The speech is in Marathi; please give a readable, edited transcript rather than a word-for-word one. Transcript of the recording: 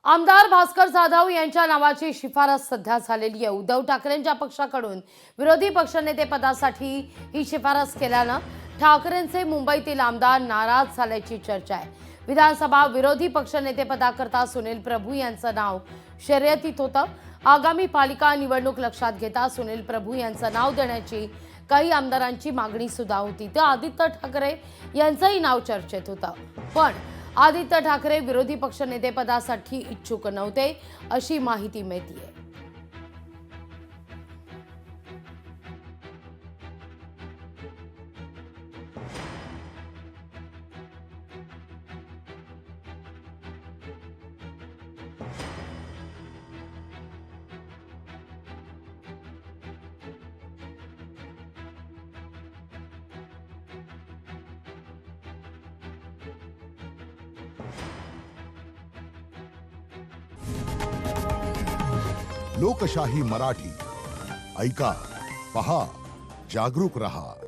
आमदार भास्कर जाधव यांच्या नावाची शिफारस सध्या झालेली आहे। उद्धव ठाकरेंच्या पक्षाकडून विरोधी पक्षनेते पदासाठी ही शिफारस केल्यानं ठाकरेंचे मुंबईतील आमदार नाराज झाल्याची चर्चा आहे। विधानसभा विरोधी पक्षनेते पदाकरता सुनील प्रभू यांचं नाव शर्यतीत होतं। आगामी पालिका निवडणूक लक्षात घेता सुनील प्रभू यांचं नाव देण्याची काही आमदारांची मागणी सुद्धा होती। तर आदित्य ठाकरे यांचंही नाव चर्चेत होतं, पण आदित्य ठाकरे विरोधी पक्षनेते पदासाठी इच्छुक नव्हते अशी माहिती मिळते। लोकशाही मराठी ऐका, पहा, जागरूक रहा।